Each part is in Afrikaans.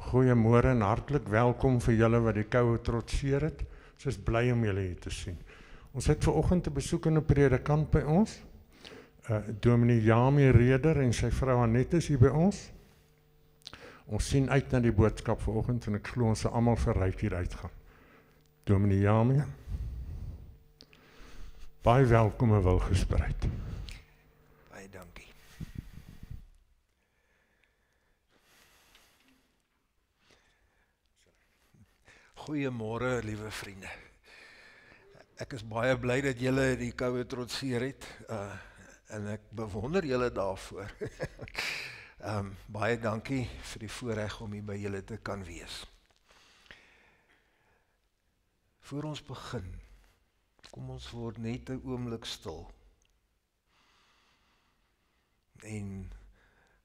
Goeiemôre en hartlik welkom vir julle wat die koue trotseer het. Ons is bly om julle hier te sien. Ons het vanoggend 'n besoekende predikant by ons. Dominee Jamie Reder en sy vrou Annette is hier by ons. Ons sien uit na die boodskap vanoggend en ek glo ons sal almal verryk hier uitgaan. Dominee Jamie. Baie welkom en welgespreid. Baie dankie. Goeiemôre, liewe vriende. Ek is baie bly dat julle die koue trotseer het, en ek bewonder julle daarvoor. Baie dankie vir die voorreg om hier by julle te kan wees. Voor ons begin, kom ons word net 'n oomblik stil. En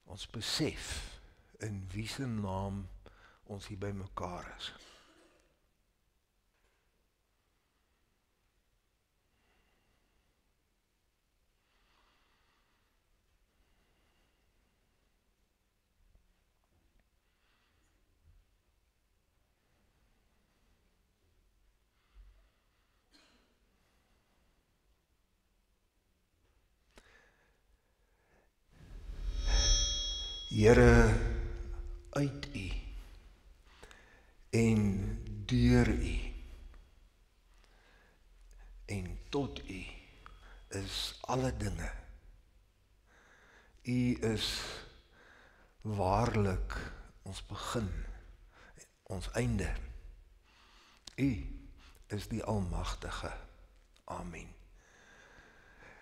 ons besef in wie se naam ons hier by mekaar is. Here, uit U en deur U en tot U is alle dinge. U is waarlik ons begin, ons einde. U is die Almagtige. Amen.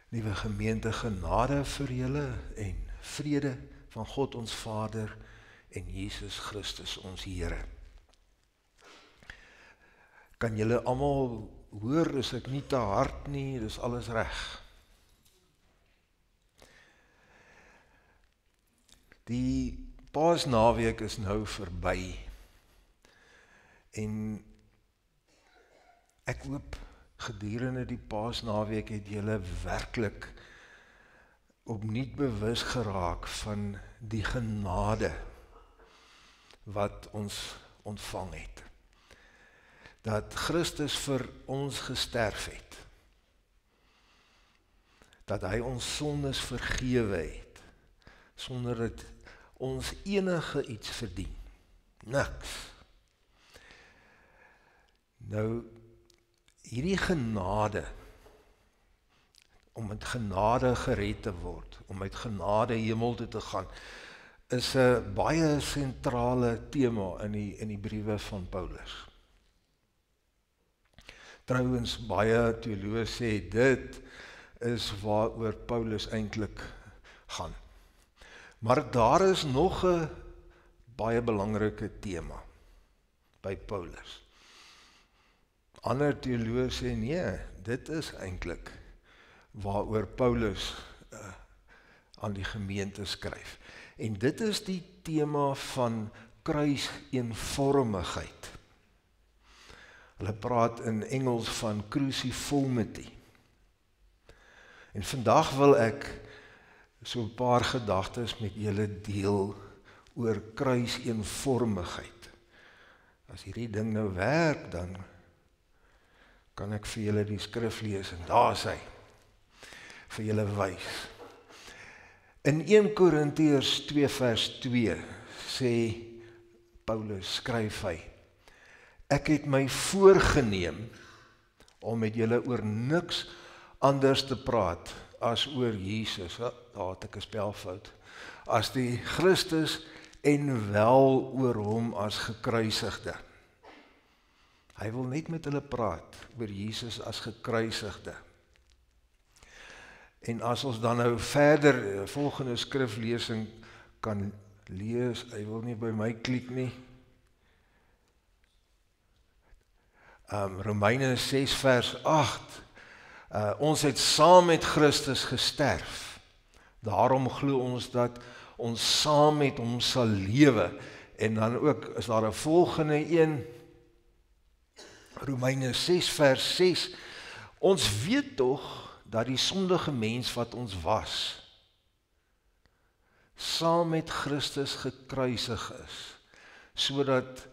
Liewe gemeente, genade vir julle en vrede van God ons Vader en Jesus Christus ons Here. Kan julle almal hoor, is ek nie te hard nie, dis alles reg. Die Paasnaweek is nou verby en ek hoop gedurende die Paasnaweek het julle werklik opnuut bewus geraak van die genade wat ons ontvang het. Dat Christus vir ons gesterf het. Dat hy ons sondes vergewe het, sonder dat ons enige iets verdien. Niks. Nou, hierdie genade, om met genade gered te word, om met genade hemel toe te gaan, is 'n baie sentrale tema in die briewe van Paulus. Trouwens, baie teoloë sê dit is waaroor Paulus eintlik gaan. Maar daar is nog 'n baie belangrike tema by Paulus. Ander teoloë sê nee, dit is eintlik waaroor Paulus aan die gemeente skryf. En dit is die tema van kruiseenvormigheid. Hulle praat in Engels van cruciformity. En vandag wil ek so 'n paar gedagtes met julle deel oor kruiseenvormigheid. As hierdie ding nou werk, dan kan ek vir julle die skrif lees en daar is hy. Vir julle wys. In 1 Korintiërs 2 vers 2 sê Paulus, skryf hy, ek het my voorgeneem om met julle oor niks anders te praat as oor Jesus, daar het ek 'n spelfout, as die Christus en wel oor hom as gekruisigde. Hy wil net met hulle praat oor Jesus as gekruisigde. En as ons dan nou verder volgende skriflesing kan lees, hy wil nie by my klik nie. Romeine 6 vers 8. Ons het saam met Christus gesterf. Daarom glo ons dat ons saam met hom sal lewe. En dan ook is daar 'n volgende een. Romeine 6 vers 6. Ons weet tog dat die sondige mens wat ons was, saam met Christus gekruisig is. sodat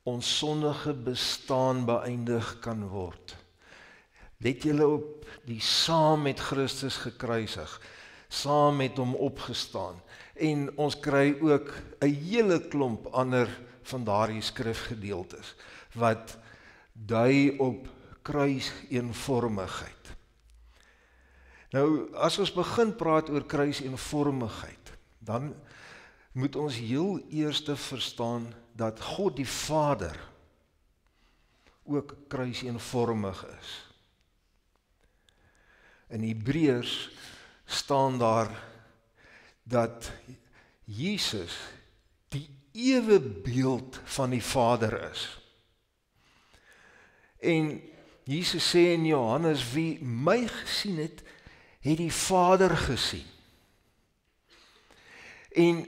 ons sondige bestaan beëindig kan word. Let julle op die saam met Christus gekruisig, saam met hom opgestaan, en ons kry ook 'n hele klomp ander van daardie skrifgedeeltes, wat dui op kruiseenvormigheid. Nou, as ons begin praat oor kruiseenvormigheid, dan moet ons heel eers verstaan dat God die Vader ook kruiseenvormig is. In Hebreërs staan daar dat Jesus die ewe beeld van die Vader is. En Jesus sê in Johannes, wie my gesien het, het die Vader gesien. En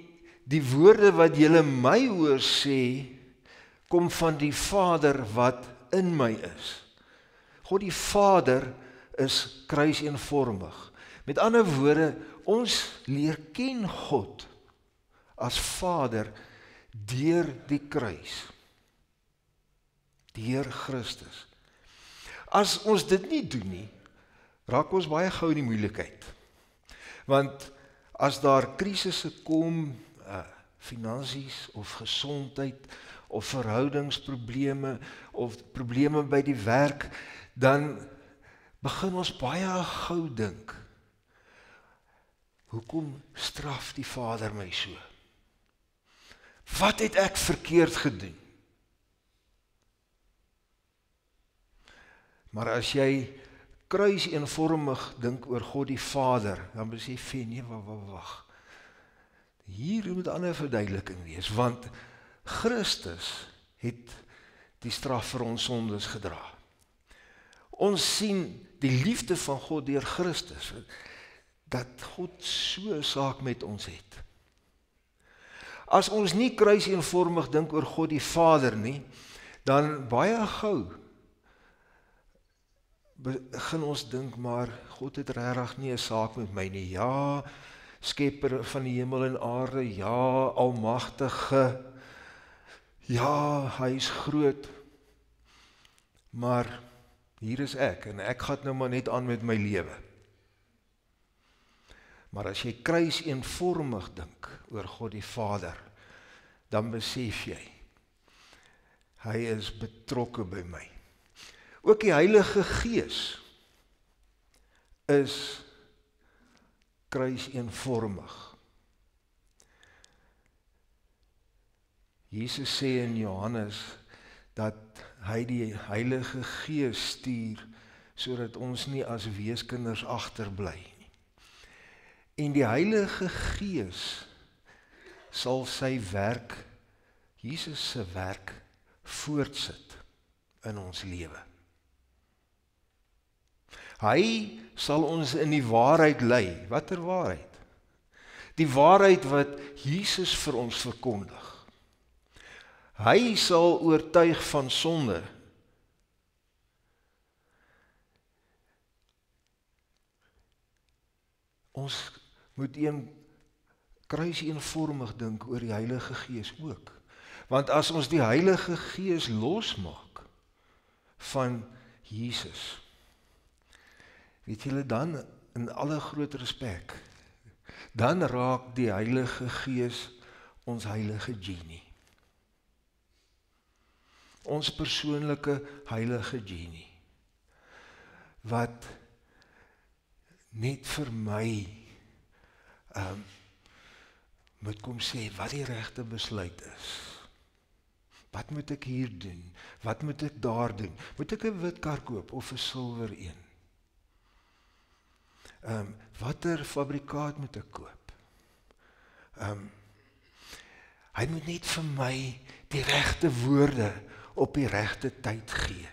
die woorde wat julle my hoor sê, kom van die Vader wat in my is. God die Vader is kruiseenvormig. Met ander woorde, ons leer ken God as Vader deur die kruis, deur Christus. As ons dit nie doen nie, raak ons baie gou in die moeilikheid. Want as daar krisisse kom, finansies of gesondheid of verhoudingsprobleme of probleme by die werk, dan begin ons baie gou dink, hoekom straf die Vader my so? Wat het ek verkeerd gedoen? Maar as jy kruiseenvormig dink oor God die Vader, dan besef jy, nee, wag. Hier moet 'n ander verduideliking wees, want Christus het die straf vir ons sondes gedra. Ons sien die liefde van God deur Christus, dat God so 'n saak met ons het. As ons nie kruiseenvormig dink oor God die Vader nie, dan baie gou begin ons dink, maar God het regtig nie 'n saak met my nie. Ja, skepper van die hemel en aarde, ja, almagtige, ja, hy is groot, maar hier is ek, en ek gaan nou maar net aan met my lewe. Maar as jy kruiseenvormig dink oor God die Vader, dan besef jy, hy is betrokke by my. Ook die Heilige Gees is kruiseenvormig. Jesus sê in Johannes dat hy die Heilige Gees stuur sodat ons nie as weeskinders agterbly nie. En die Heilige Gees sal sy werk, Jesus se werk, voortsit in ons lewe. Hy sal ons in die waarheid lei. Watter waarheid? Die waarheid wat Jesus vir ons verkondig. Hy sal oortuig van sonde. Ons moet kruiseenvormig dink oor die Heilige Gees ook. Want as ons die Heilige Gees losmaak van Jesus, weet julle dan, in alle groot respek, dan raak die Heilige Gees ons heilige genie. Ons persoonlike heilige genie, wat net vir my moet kom sê wat die regte besluit is. Wat moet ek hier doen? Wat moet ek daar doen? Moet ek 'n wit kar koop of 'n silwer een? Watter fabrikaat moet ek koop? Hy moet net vir my die regte woorde op die regte tyd gee.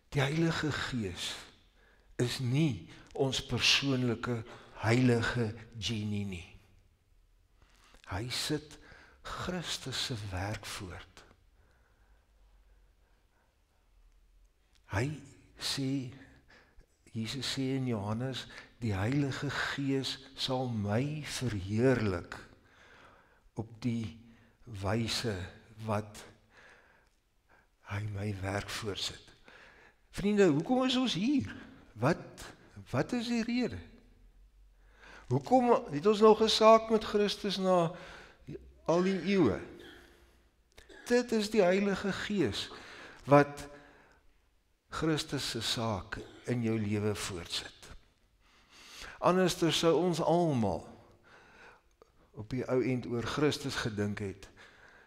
Die Heilige Gees is nie ons persoonlike heilige genie nie. Hy sit Christus se werk voort. Hy sê, Jesus sê in Johannes, die Heilige Gees sal my verheerlik op die wyse wat hy my werk voorsit. Vriende, hoekom is ons hier? Wat is die rede? Hoekom het ons nou gesaak met Christus na al die eeue? Dit is die Heilige Gees wat Christus se saak in jou lewe voortsit. Anderster sou ons almal op die ou end oor Christus gedink het,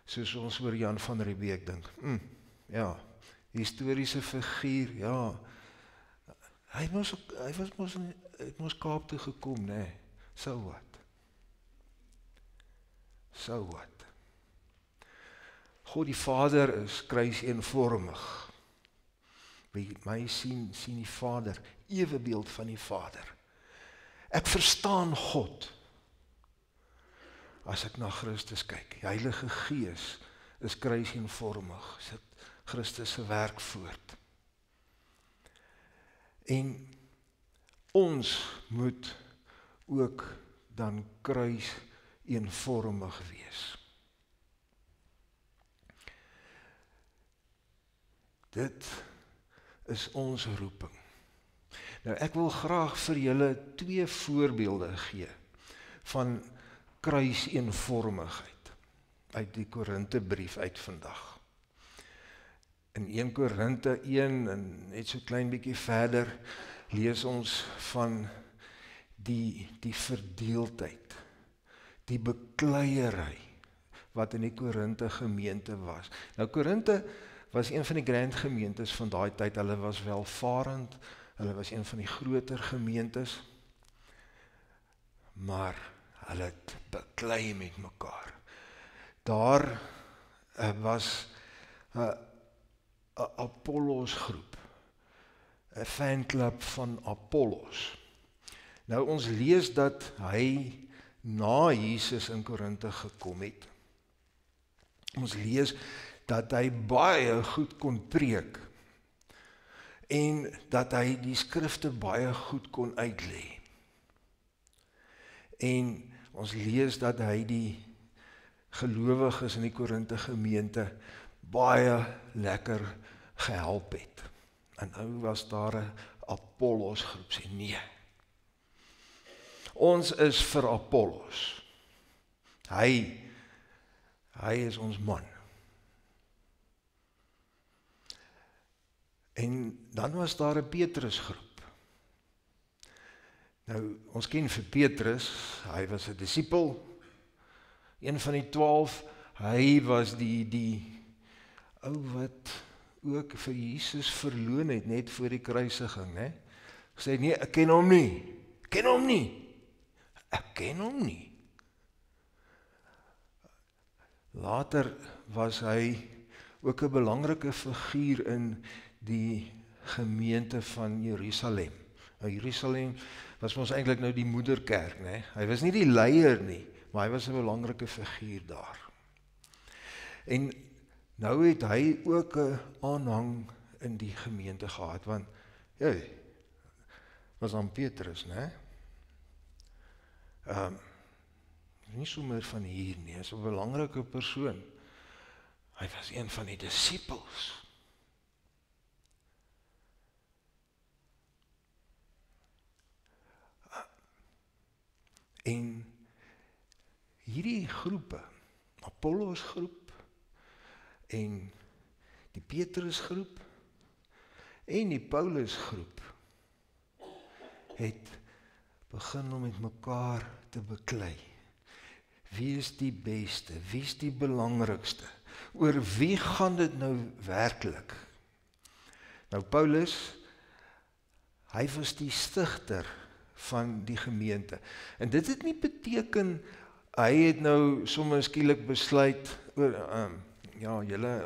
soos ons oor Jan van Riebeeck dink. Ja, historiese figuur, ja. Hy het mos Kaap toe gekom, nee. So wat? So wat? God die Vader is kruiseenvormig. Wie my sien die Vader, ewebeeld van die Vader. Ek verstaan God as ek na Christus kyk. Die Heilige Gees is kruiseenvormig, sit Christus se werk voort. En ons moet ook dan kruiseenvormig wees. Dit is ons roeping. Nou ek wil graag vir julle 2 voorbeelde gee van kruiseenvormigheid uit die Korinthebrief uit vandag. In 1 Korinte 1 en net so klein bietjie verder lees ons van die verdeeldheid, die bekleierery wat in die Korinte gemeente was. Nou Korinte was een van die grand gemeentes van daai tyd, hulle was welvarend, hulle was een van die groter gemeentes, maar hulle het beklei met mekaar. Daar was 'n Apollos groep, 'n fanklub van Apollos. Nou ons lees dat hy na Jesus in Korinte gekom het. Ons lees dat hy baie goed kon preek en dat hy die skrifte baie goed kon uitlê. En ons lees dat hy die gelowiges in die Korinte gemeente baie lekker gehelp het. En nou was daar 'n Apollos groep, sê nee. Ons is vir Apollos. Hy is ons man. En dan was daar 'n Petrus groep. Nou, ons ken vir Petrus, hy was 'n disipel, een van die 12, hy was die ou wat ook vir Jesus verloon het, net voor die kruisiging, né? Sê, nee, ek ken hom nie, ek ken hom nie. Later was hy ook 'n belangrike figuur in die gemeente van Jerusalem. Nou Jerusalem was ons eintlik nou die moederkerk, né? Hy was nie die leier nie, maar hy was 'n belangrike figuur daar. En nou het hy ook 'n aanhang in die gemeente gehad, want was aan Petrus, né? Nie sommer van hier nie, is 'n belangrike persoon. Hy was een van die disippels. En hierdie groepe, Apollos groep en die Petrus groep en die Paulus groep het begin om met mekaar te beklei. Wie is die beste? Wie is die belangrikste? Oor wie gaan dit nou werklik? Nou Paulus, hy was die stigter van die gemeente. En dit het nie beteken, hy het nou sommer skielik besluit,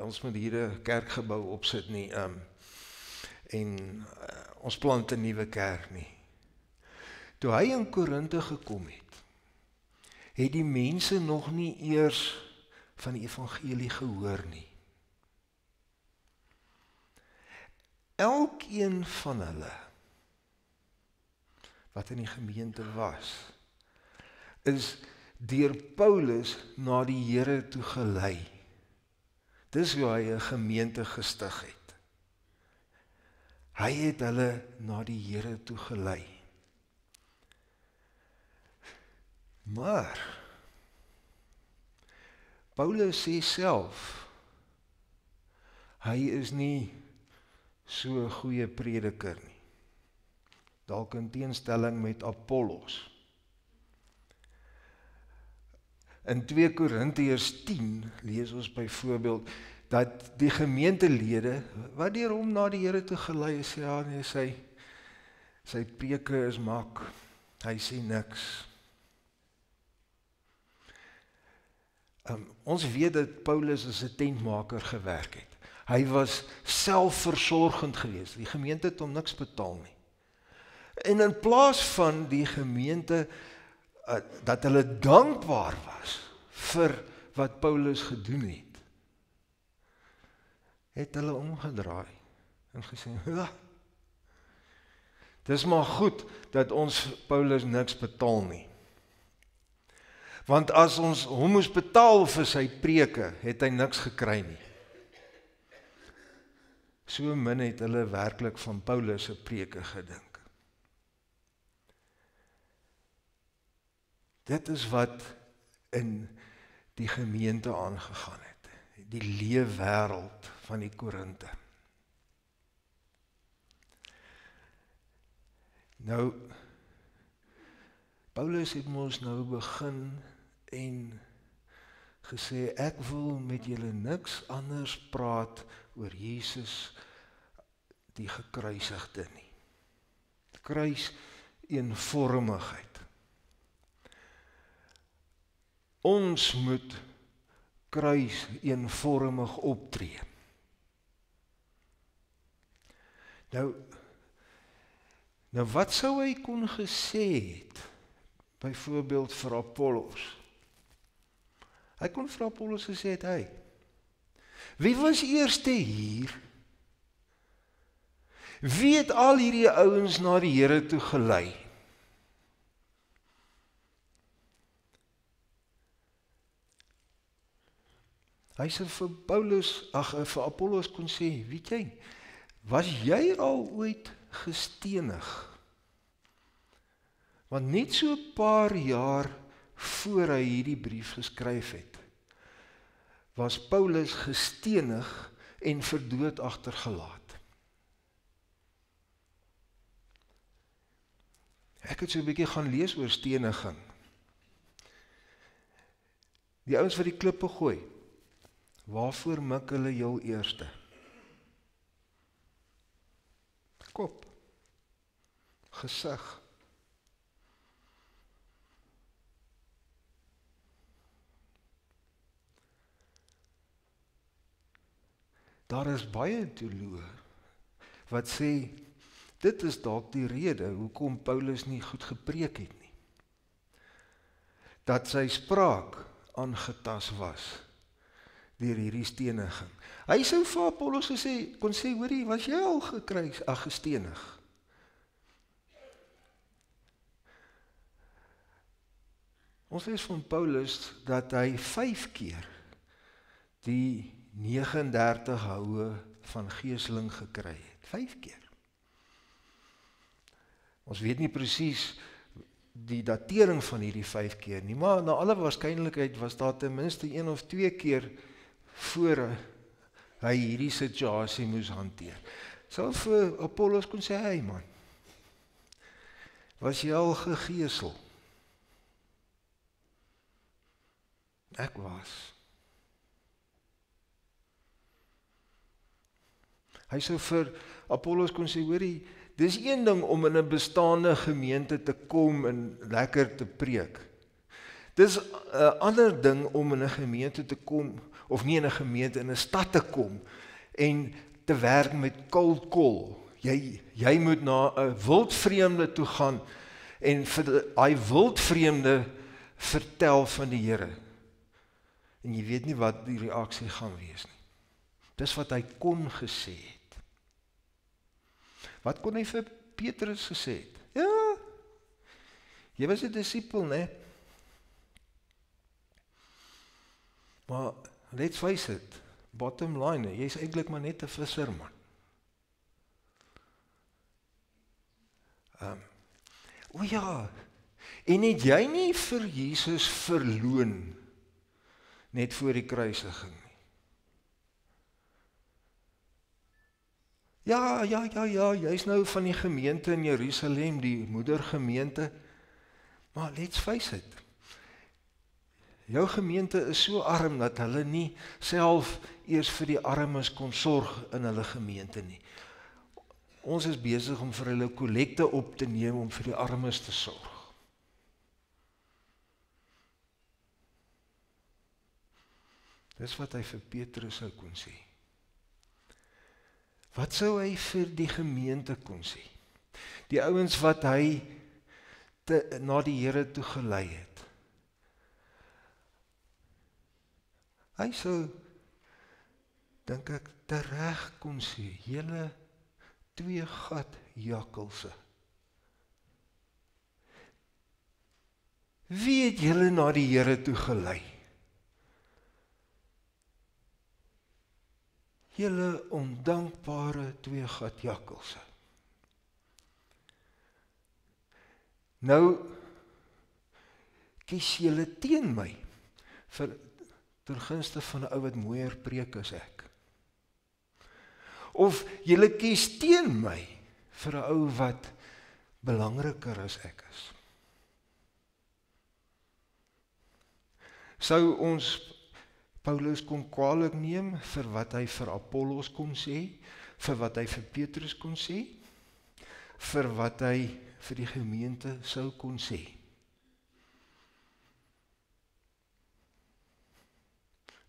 ons moet hier 'n kerkgebou opsit nie, en ons plant 'n nuwe kerk nie. Toe hy in Korinte gekom het die mense nog nie eers van die evangelie gehoor nie. Elkeen van hulle wat in die gemeente was, is deur Paulus na die Here toe gelei. Dis hoe hy 'n gemeente gestig het. Hy het hulle na die Here toe gelei. Maar Paulus sê self, hy is nie so 'n goeie prediker nie. Dalk in teenstelling met Apollos. In 2 Korintiërs 10 lees ons byvoorbeeld dat die gemeentelede wat deur hom na die Here toe gelei is, sê ja, nee, sy preke is mak. Hy sê niks. Ons weet dat Paulus as 'n tentmaker gewerk het. Hy was selfversorgend geweest. Die gemeente het hom niks betaal nie. En in plaas van die gemeente dat hulle dankbaar was vir wat Paulus gedoen het, het hulle omgedraai en gesê, ja, dis maar goed dat ons Paulus niks betaal nie. Want as ons hom moes betaal vir sy preke, het hy niks gekry nie. So min het hulle werklik van Paulus se preke gedink. Dit is wat in die gemeente aangegaan het. Die leefwêreld van die Korinte. Nou, Paulus het mos nou begin en gesê, ek wil met julle niks anders praat oor Jesus die gekruisigde nie. Kruis eenvormigheid. Ons moet kruis eenvormig optree. Nou wat sou hy kon gesê het, byvoorbeeld vir Apollos? Hy kon vir Apollos gesê het, hey, wie was eerste hier? Wie het al hierdie ouens na die Here toe gelei? Hy sê vir Apollos kon sê, weet jy, was jy al ooit gestenig? Want net so 'n paar jaar voor hy hierdie brief geskryf het, was Paulus gestenig en vir dood agtergelaat. Ek het so 'n bietjie gaan lees oor steniging. Die ouens wat die klippe gooi, waarvoor mik hulle heel eerste? Kop. Gesig. Daar is baie teoloë wat sê, dit is dalk die rede hoekom Paulus nie goed gepreek het nie. Dat sy spraak aangetast was deur hierdie steniging. Hy sou vir Apollos kon sê, hoorie, was jy al gestenig? Ons lees van Paulus dat hy 5 keer die 39 houe van geeseling gekry het. 5 keer. Ons weet nie presies die datering van hierdie 5 keer nie, maar na alle waarskynlikheid was daar ten minste 1 of 2 keer voor hy hierdie situasie moes hanteer. Sou vir Apollos kon sê, hey man, was jy al gegeesel? Ek was. Hy sou vir Apollos kon sê, hoorie, dis een ding om in 'n bestaande gemeente te kom en lekker te preek. Dis 'n ander ding om in 'n gemeente te kom, of nie in 'n gemeente, in 'n stad te kom en te werk met cold call. Jy moet na 'n wildvreemde toe gaan en vir daai wildvreemde vertel van die Here. En jy weet nie wat die reaksie gaan wees nie. Dis wat hy kon gesê het. Wat kon hy vir Petrus gesê het? Ja, jy was 'n disipel, né? Maar let's face it, bottom line, jy is eintlik maar net 'n visserman. O ja, en het jy nie vir Jesus verloon net voor die kruisiging nie? Ja, jy's nou van die gemeente in Jerusalem, die moedergemeente, maar let's face it, jou gemeente is so arm dat hulle nie self eers vir die armes kon sorg in hulle gemeente nie. Ons is besig om vir hulle kollekte op te neem om vir die armes te sorg. Dis wat hy vir Petrus sou kon sê. Wat sou hy vir die gemeente kon sê? Die ouens wat hy na die Here toe gelei het. Hy sou, dink ek, tereg kon sê, julle 2 gat jakkalse. Wie het julle na die Here toe gelei? Julle ondankbare 2 gat jakkalse. Nou kies julle teen my ter gunste van 'n ou wat mooier preek as ek. Of julle kies teen my vir 'n ou wat belangriker as ek is. Sou ons Paulus kon kwaadlik neem vir wat hy vir Apollos kon sê, vir wat hy vir Petrus kon sê, vir wat hy vir die gemeente sou kon sê.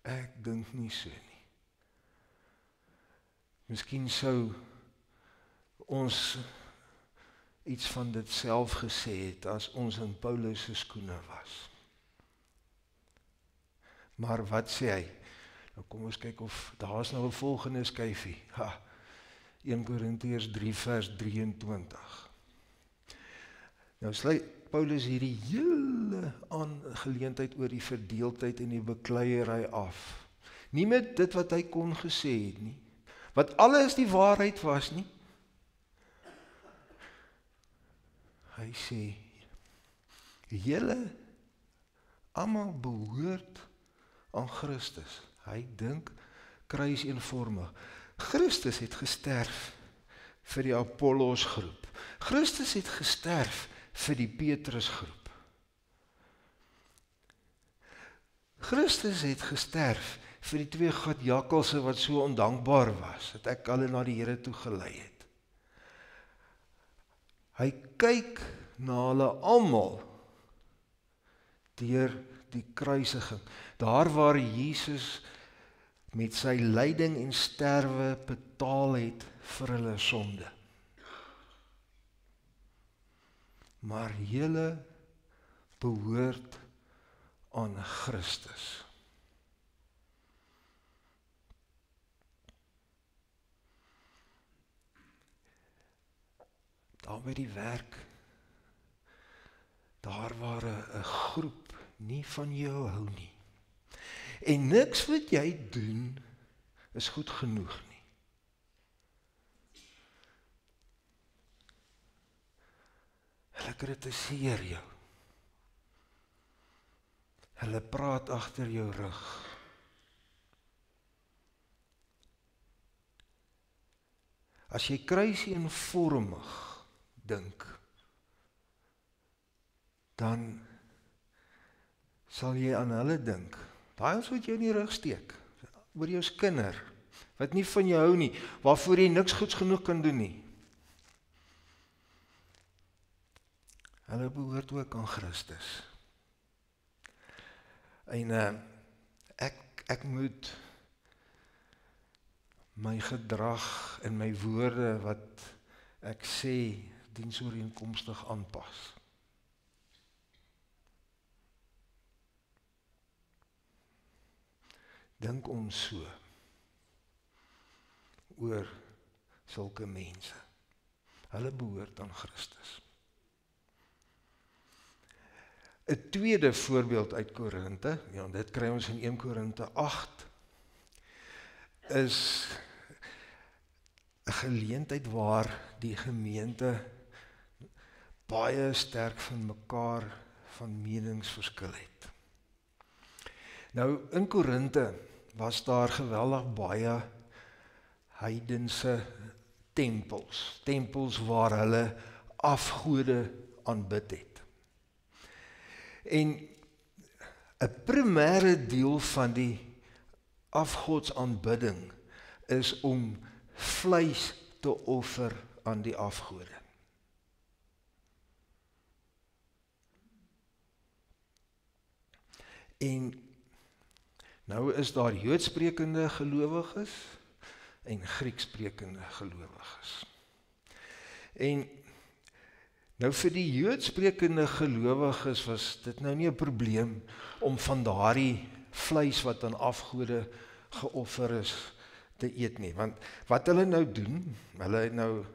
Ek dink nie so nie. Miskien sou ons iets van dit self gesê het as ons in Paulus se skoene was. Maar wat sê hy? Nou kom ons kyk of, daar is nou 'n volgende skyfie. 1 Korintiërs 3 vers 23. Nou sluit Paulus hierdie hele aangeleentheid oor die verdeeldheid en die bekleierery af. Nie met dit wat hy kon gesê het nie, wat alles die waarheid was nie. Hy sê, julle almal behoort aan Christus. Hy dink kruiseenvormig. Christus het gesterf vir die Apollos groep. Christus het gesterf vir die Petrus groep. Christus het gesterf vir die 2 gat jakkalse wat so ondankbaar was, dat ek hulle na die Here toe gelei het. Hy kyk na hulle almal deur die kruisiging. Daar waar Jesus met sy lyding en sterwe betaal het vir hulle sonde. Maar julle behoort aan Christus. Daar by die werk, daar waar 'n groep nie van jou hou nie. En niks wat jy doen is goed genoeg nie. Hulle kritiseer jou. Hulle praat agter jou rug. As jy kruiseenvormig dink, dan sal jy aan hulle dink. Daai ons wat jou in die rug steek, oor jou skinder, wat nie van jou hou nie, waarvoor jy niks goeds genoeg kan doen nie. Hulle behoort ook aan Christus. En ek moet my gedrag en my woorde wat ek sê diensooreenkomstig aanpas. Dink ons so oor sulke mense. Hulle behoort aan Christus. 'n tweede voorbeeld uit Korinte, ja, dit kry ons in 1 Korinte 8, is 'n geleentheid waar die gemeente baie sterk van mekaar van meningsverskil het. Nou, in Korinte was daar geweldig baie heidense tempels waar hulle afgode aanbid het. En 'n primêre deel van die afgodsaanbidding is om vleis te offer aan die afgode. En nou is daar Joodsprekende gelowiges en Grieksprekende gelowiges. En nou vir die Joodsprekende gelowiges was dit nou nie 'n probleem om van daardie vleis wat aan afgode geoffer is te eet nie, want wat hulle nou doen, hulle het nou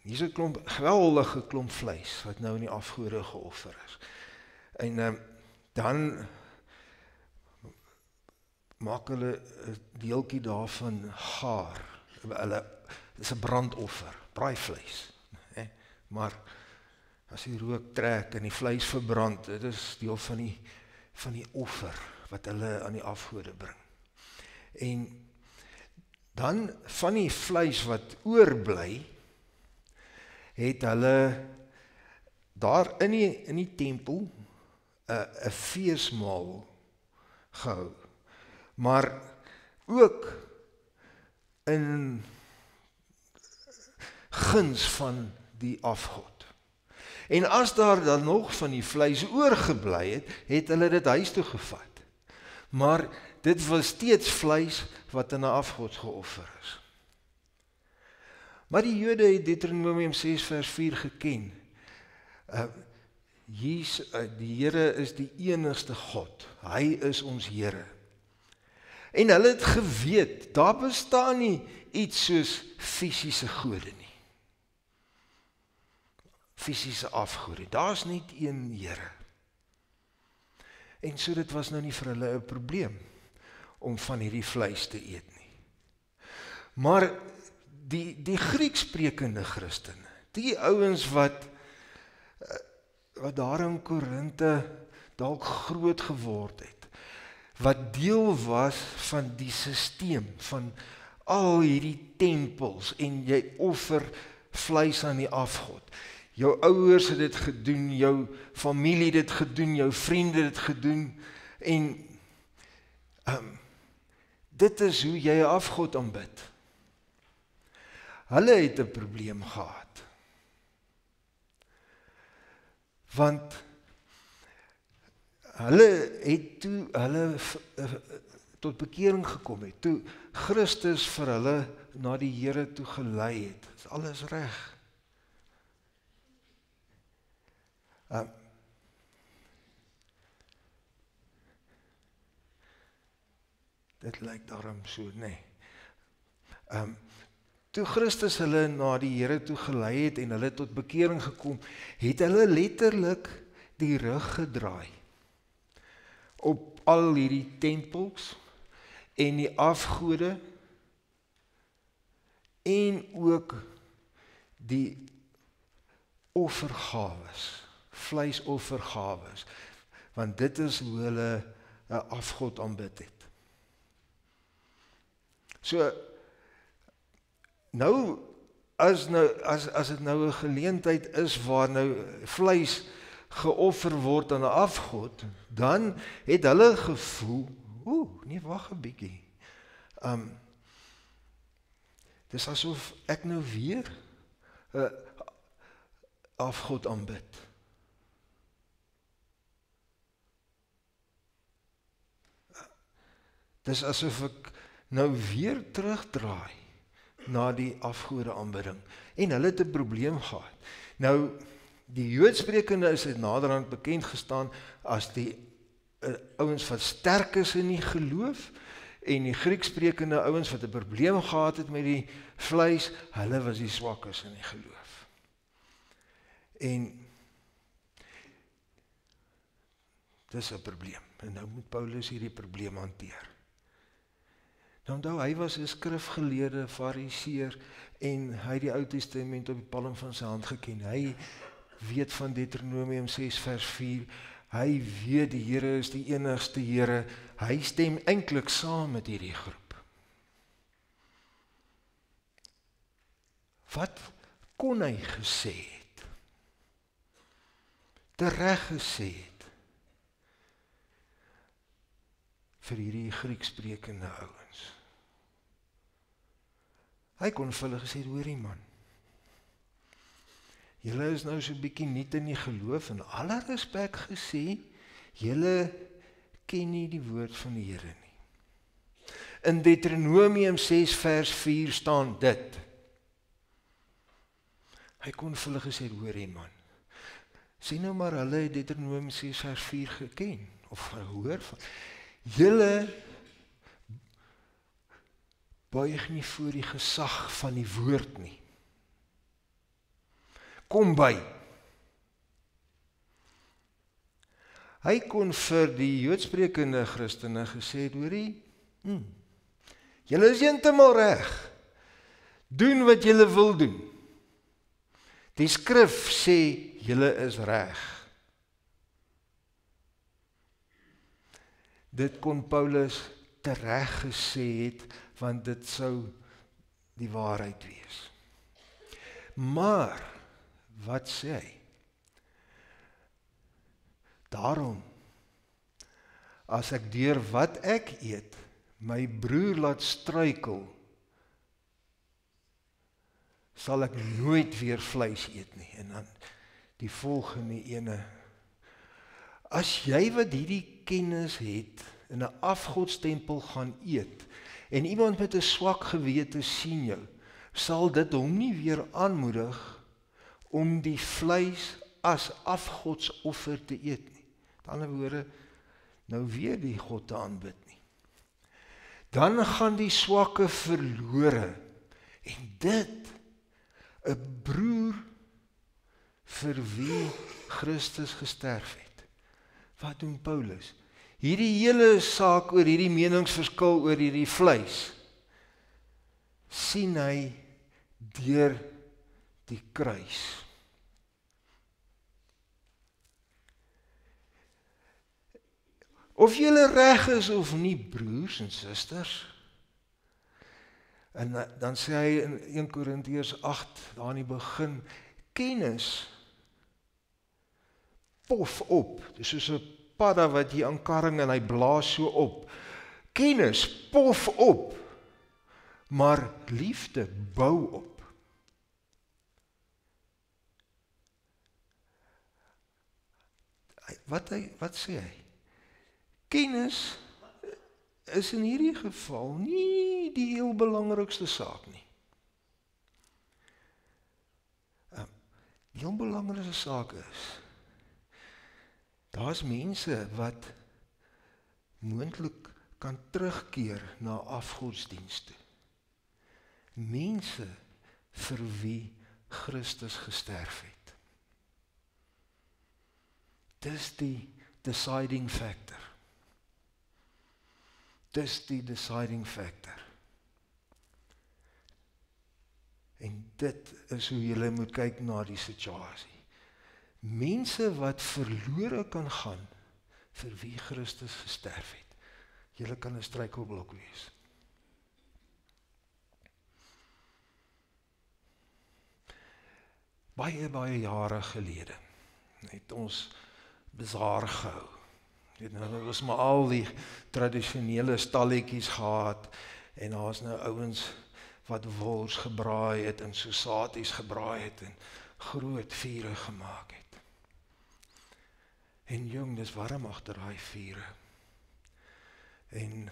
hier's 'n geweldige klomp vleis wat nou aan die afgode geoffer is. En dan maak hulle 'n deeltjie daarvan gaar. Dis 'n brandoffer, braaivleis. Maar as die rook trek en die vleis verbrand, dit is deel van die offer wat hulle aan die afgode bring. En dan van die vleis wat oorbly, het hulle daar in die tempel 'n feesmaal gehou. Maar ook in guns van die afgod. En as daar dan nog van die vleis oorgebly het, het hulle dit huis toe gevat. Maar dit was steeds vleis wat aan 'n afgod geoffer is. Maar die Jode het Deuteronomium 6 vers 4 geken. Die Here is die enigste God. Hy is ons Here. En hulle het geweet, daar bestaan nie iets soos fisiese gode nie. Fisiese afgode. Daar's net een Here. En so dit was nou nie vir hulle 'n probleem om van hierdie vleis te eet nie. Maar die Grieksprekende Christene, die ouens wat daar in Korinte dalk groot geword het, wat deel was van die sisteem, van al hierdie tempels, en jy offer vleis aan die afgod. Jou ouers het dit gedoen, jou familie het dit gedoen, jou vriende het dit gedoen, en dit is hoe jy 'n afgod aanbid. Hulle het 'n probleem gehad. Want hulle het toe tot bekering gekom het, toe Christus vir hulle na die Here toe gelei het. Is alles reg. Dit lyk daarom so, nee. Toe Christus hulle na die Here toe gelei het en hulle tot bekering gekom, het hulle letterlik die rug gedraai op al hierdie tempels en die afgode en ook die offergawes, vleisoffergawes, want dit is hoe hulle 'n afgod aanbid het. So, nou, as dit nou 'n geleentheid is waar nou vleis geoffer word aan 'n afgod, dan het hulle gevoel, nee, wag 'n bietjie. Dis asof ek nou weer 'n afgod aanbid. Dis asof ek nou weer terugdraai na die afgode aanbidding. En hulle het 'n probleem gehad. Nou, die Joodsprekende is dit naderhand bekend gestaan as die ouens wat sterk is in die geloof, en die Grieksprekende ouens wat 'n probleem gehad het met die vleis, hulle was die swakkes in die geloof. En Dis 'n probleem. En nou moet Paulus hierdie probleem hanteer. Nou onthou, hy was 'n skrifgeleerde fariseer en hy het die Ou Testament op die palm van sy hand geken. Hy weet van Deuteronomium 6 vers 4. Hy weet die Here is die enigste Here. Hy stem eintlik saam met hierdie groep. Wat kon hy gesê het? Tereg gesê het vir hierdie Grieksprekende ouens. Hy kon vir hulle gesê het, hoorie man, julle is nou so 'n bietjie nuut in die geloof, en alle respek gesê, julle ken nie die woord van die Here nie. In Deuteronomium 6 vers 4 staan dit. Hy kon vir hulle gesê, hoorie man, sê nou maar hulle het Deuteronomium 6 vers 4 geken, of gehoor van. Julle buig nie voor die gesag van die woord nie. Kom by. Hy kon vir die Joodsprekende Christene gesê het, hoorie, julle is heeltemal reg. Doen wat julle wil doen. Die skrif sê, julle is reg. Dit kon Paulus tereg gesê het, want dit sou die waarheid wees. Maar, wat sê hy? Daarom, as ek deur wat ek eet, my broer laat struikel, sal ek nooit weer vleis eet nie. En dan die volgende ene. As jy wat hierdie kennis het, in 'n afgodstempel gaan eet, en iemand met 'n swak gewete sien jou, sal dit hom nie weer aanmoedig om die vleis as afgodsoffer te eet nie. Met ander woorde, nou weer die God te aanbid nie. Dan gaan die swakke verlore, en dit, 'n broer vir wie Christus gesterf het. Wat doen Paulus? Hierdie hele saak oor hierdie meningsverskil oor hierdie vleis, sien hy deur die kruis. Of julle reg is of nie, broers en susters, en dan sê hy in 1 Korintiërs 8, daar in die begin, kennis pof op, dis soos 'n padda wat hier aan karring en hy blaas so op. Kennis pof op, maar liefde bou op. Wat sê hy? Kennis is in hierdie geval nie die heel belangrikste saak nie. Die heel belangrikste saak is, daar's mense wat moontlik kan terugkeer na afgodsdienst toe. Mense vir wie Christus gesterf het. Dis die deciding factor. Dis die deciding factor. En dit is hoe jy moet kyk na die situasie. Mense wat verlore kan gaan, vir wie Christus gesterf het. Julle kan 'n struikelblok wees. Baie jare gelede het ons bazaar gehou. Nou was maar al die tradisionele stalletjies gehad, en daar's nou ouens wat wors gebraai het en sosaties gebraai het en groot vure gemaak het. En jong, dis warm agter daai vure. En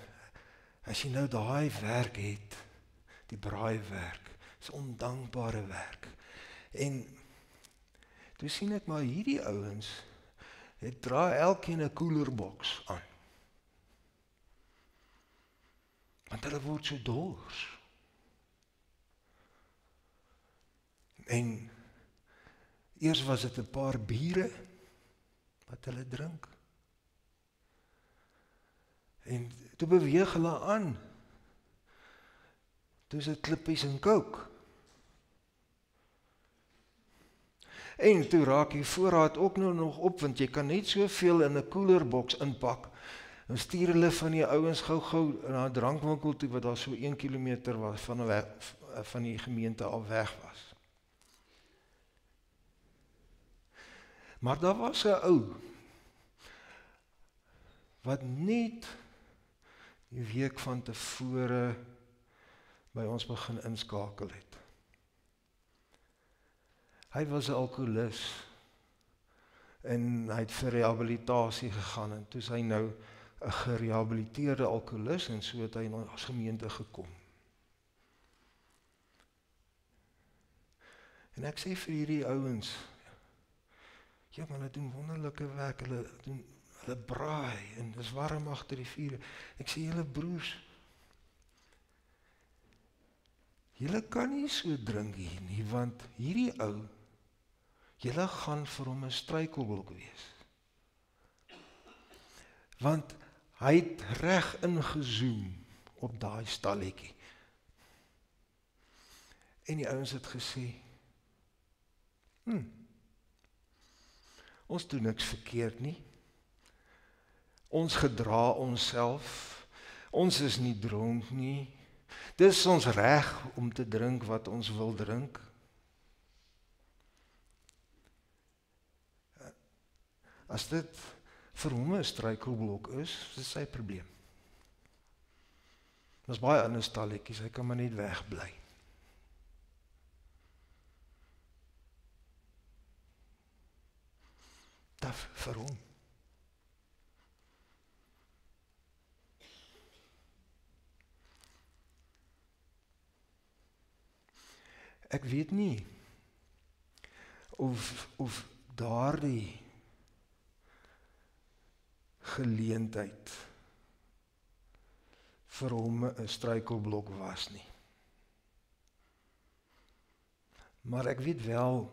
as jy nou daai werk het, die braaiwerk, is ondankbare werk. En toe sien ek maar hierdie ouens, het dra elkeen 'n koelerboks aan. Want hulle word so dors. En eers was dit 'n paar biere wat hulle drink. En toe beweeg hulle aan. Toe is dit klippies en coke. En toe raak die voorraad ook nou nog op, want jy kan net soveel in 'n koelerboks inpak. Dan stuur hulle van die ouens gou-gou na 'n drankwinkel toe, wat daar so 1 kilometer was van die gemeente al weg was. Maar daar was 'n ou, wat net die week van tevore by ons begin inskakel het. Hy was 'n alkoholist en hy het vir rehabilitasie gegaan en toe is hy nou 'n gerehabiliteerde alkoholist en so het hy in ons gemeente gekom. En ek sê vir hierdie ouens, ja, maar hulle doen wonderlike werk, hulle braai en dis warm agter die vuur. Ek sê julle broers, julle kan nie so drink hier nie, want hierdie ou, julle gaan vir hom 'n struikelblok wees. Want hy het reg ingezoom op daai stalletjie. En die ouens het gesê, ons doen niks verkeerd nie. Ons gedra onsself. Ons is nie dronk nie. Dis ons reg om te drink wat ons wil drink. As dit vir hom 'n struikelblok is, dis sy probleem. Daar's baie ander stalletjies, hy kan maar net wegbly. Taf vir hom. Ek weet nie of daardie geleentheid vir hom 'n struikelblok was nie. Maar ek weet wel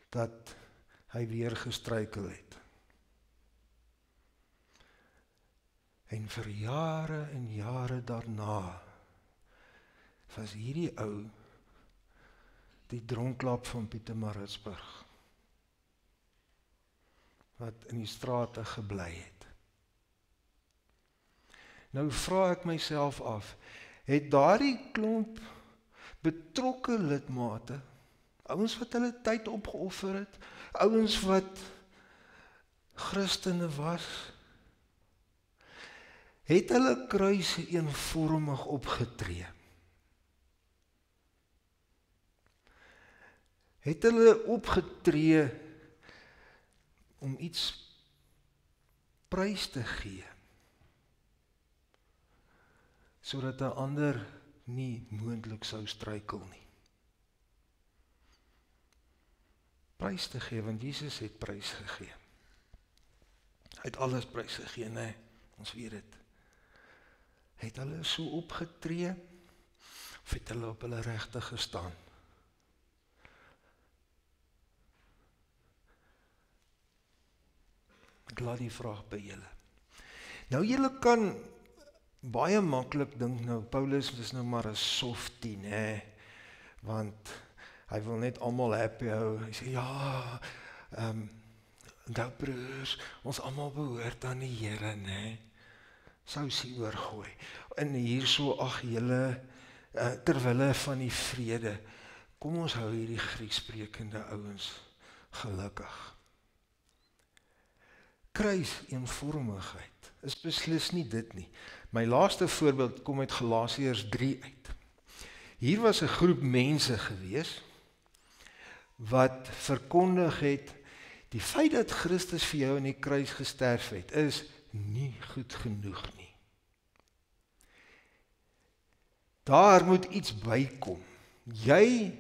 dat hy weer gestruikel het. En vir jare en jare daarna was hierdie ou die dronklap van Pietermaritzburg wat in die strate gebly het. Nou vra ek myself af, het daardie klomp betrokke lidmate, ouens wat hulle tyd opgeoffer het, ouens wat Christene was, het hulle kruise eenvormig opgetree? Het hulle opgetree om iets prys te gee, sodat 'n ander nie moontlik sou struikel nie. Prys te gee, want Jesus het prys gegee. Hy het alles prys gegee, nee, ons weet dit. Het hulle so opgetree, of het hulle op hulle regte gestaan? Ek laat die vraag by julle. Nou julle kan baie maklik dink nou, Paulus is nou maar 'n softie, nê? Want hy wil net almal happy hou. Hy sê, ja, onthou broers, ons almal behoort aan die Here, nê? Sousie oorgooi. En hierso, ag julle, terwille van die vrede, kom ons hou hierdie Grieksprekende ouens gelukkig. Kruis eenvormigheid is beslis nie dit nie. My laaste voorbeeld kom uit Galasiërs 3 uit. Hier was 'n groep mense gewees wat verkondig het, die feit dat Christus vir jou aan die kruis gesterf het, is nie goed genoeg nie. Daar moet iets bykom. Jy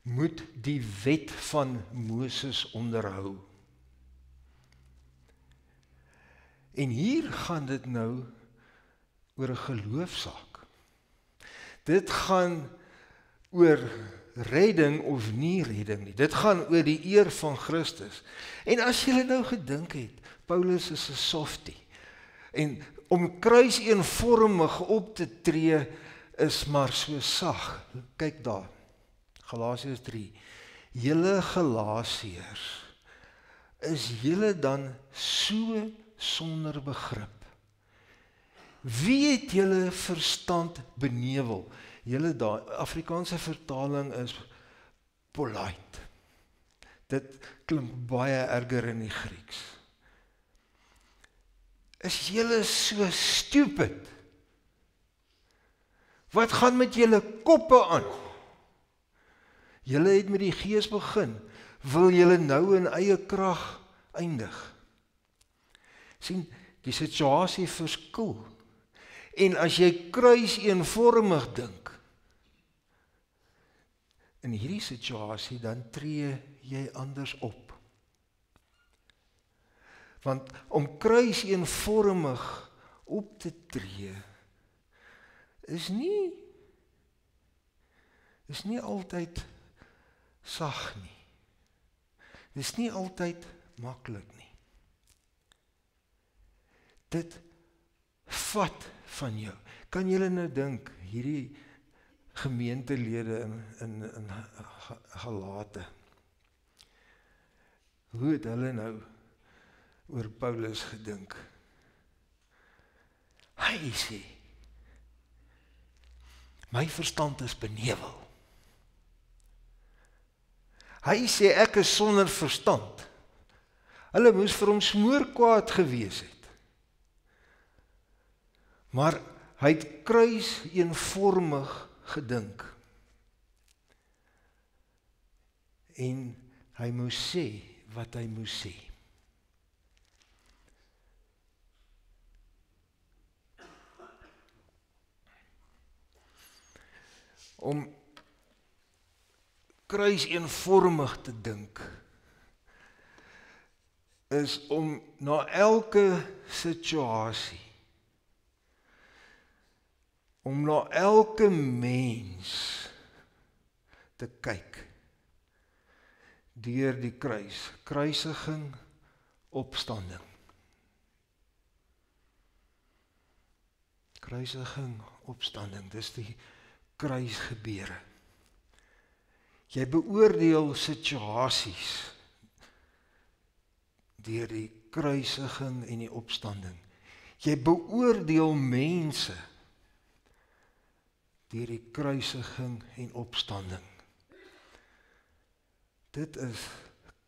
moet die wet van Moses onderhou. En hier gaan dit nou oor 'n geloofsaak. Dit gaan oor redding of nie redding nie. Dit gaan oor die eer van Christus. En as jy nou gedink het, Paulus is 'n softie. En om kruiseenvormig op te tree is maar so sag. Kyk daar, Galasiërs 3. Julle Galasiërs, is julle dan so sonder begrip? Wie het julle verstand benewel? Julle daar, Afrikaanse vertaling is polite. Dit klink baie erger in die Grieks. Is julle so stupid? Wat gaan met julle koppe aan? Julle het met die Gees begin, wil julle nou in eie krag eindig? Sien, die situasie verskil. En as jy kruiseenvormig dink, in hierdie situasie, dan tree jy anders op. Want om kruiseenvormig op te tree, is nie altyd sag nie. Dis nie altyd maklik nie. Dit vat van jou. Kan julle nou dink, hierdie gemeentelede in Galate, hoe het hulle nou oor Paulus gedink? Hy sê, my verstand is benewel. Hy sê, ek is sonder verstand. Hulle moes vir hom smoorkwaad gewees het. Maar hy het kruiseenvormig gedink. En hy moes sê wat hy moes sê. Om kruiseenvormig te dink, is om na elke situasie, om na elke mens te kyk, deur die kruis, kruisiging, opstanding. Kruisiging, opstanding, dis die kruisgebeure. Jy beoordeel situasies deur die kruisiging en die opstanding. Jy beoordeel mense deur die kruisiging en opstanding. Dit is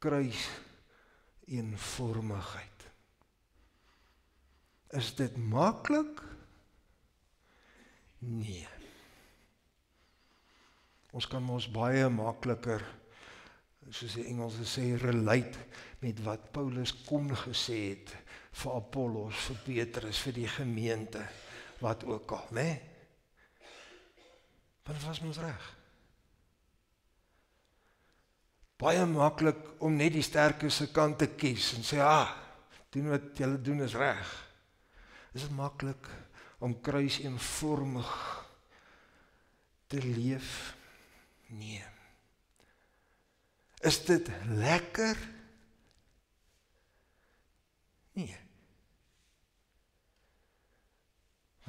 kruiseenvormigheid. Is dit maklik? Nee. Ons kan ons baie makliker, soos die Engelse sê, relate met wat Paulus kon gesê het vir Apollos, vir Petrus, vir die gemeente, wat ook al, né? Maar dit was ons reg. Baie maklik om net die sterkes se kant te kies en sê, doen wat julle doen is reg. Is dit maklik om kruiseenvormig te leef? Nee. Is dit lekker? Nee.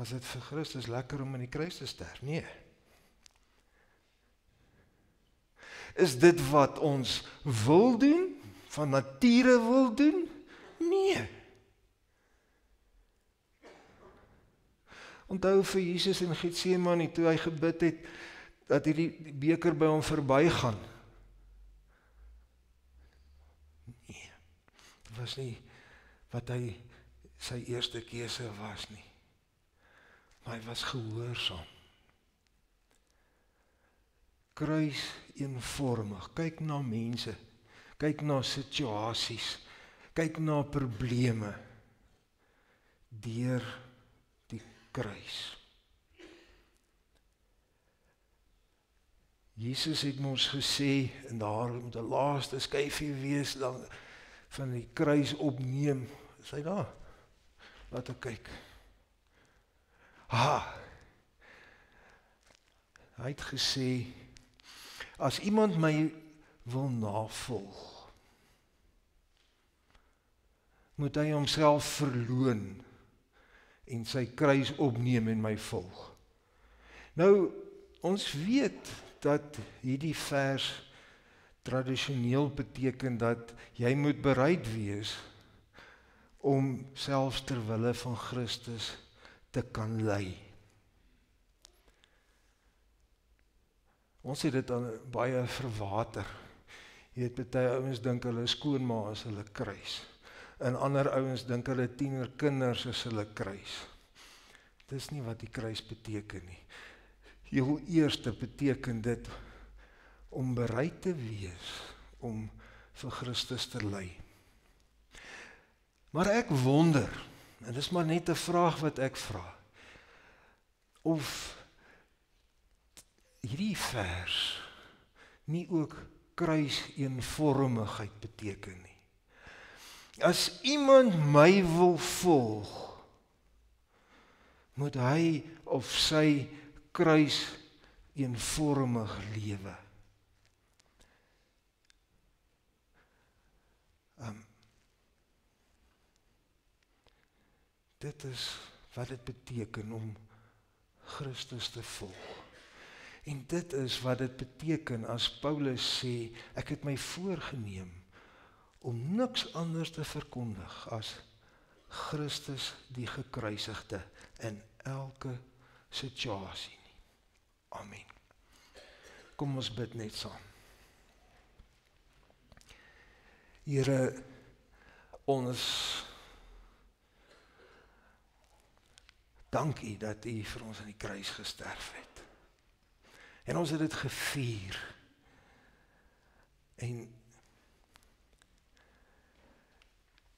Was dit vir Christus lekker om in die kruis te sterf? Nee. Is dit wat ons wil doen, van nature wil doen? Nee. Onthou vir Jesus in Getsemane, toe hy gebid het, dat hierdie beker by hom verbygaan. Nee, dit was nie wat hy sy eerste keuse was nie. Maar hy was gehoorsaam. Kruiseenvormig, kyk na mense, kyk na situasies, kyk na probleme, deur die kruis. Jesus het ons gesê, en daar moet 'n laaste skyfie wees, dan van die kruis opneem, is hy daar? Laat ek kyk. Hy het gesê, as iemand my wil navolg, moet hy homself verloon en sy kruis opneem en my volg. Nou, ons weet dat hierdie vers tradisioneel beteken dat jy moet bereid wees om selfs ter wille van Christus te kan ly. Ons het dit al baie verwater. Jy weet, baie ouens dink hulle skoonma is hulle kruis. En ander ouens dink hulle tienerkinders is hulle kruis. Dis nie wat die kruis beteken nie. Heel eerste beteken dit om bereid te wees om vir Christus te ly. Maar ek wonder, en dis maar net 'n vraag wat ek vra, of hierdie vers nie ook kruiseenvormigheid beteken nie. As iemand my wil volg, moet hy of sy kruis eenvormig lewe. Dit is wat dit beteken om Christus te volg. En dit is wat dit beteken as Paulus sê, ek het my voorgenem om niks anders te verkondig as Christus die gekruisigde in elke situasie nie. Amen. Kom ons bid net saam. Here, ons dank U dat U vir ons aan die kruis gesterf het. En ons het dit gevier. En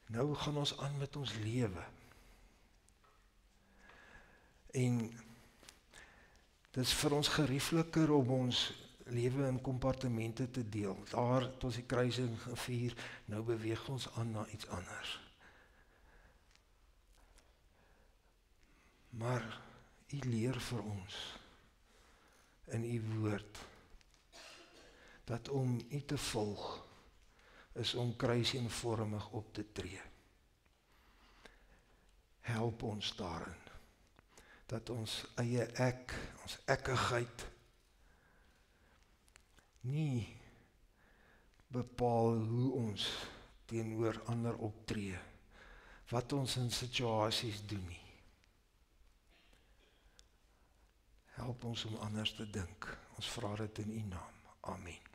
nou gaan ons aan met ons lewe. En dis vir ons geriefliker om ons lewe in kompartemente te deel. Daar het ons die kruising gevier, nou beweeg ons aan na iets anders. Maar U leer vir ons in U woord dat om U te volg is om kruiseenvormig op te tree. Help ons daarin dat ons eie ek, ons ekkigheid nie bepaal hoe ons teenoor ander optree, wat ons in situasies doen nie. Help ons om anders te dink. Ons vra dit in U naam. Amen.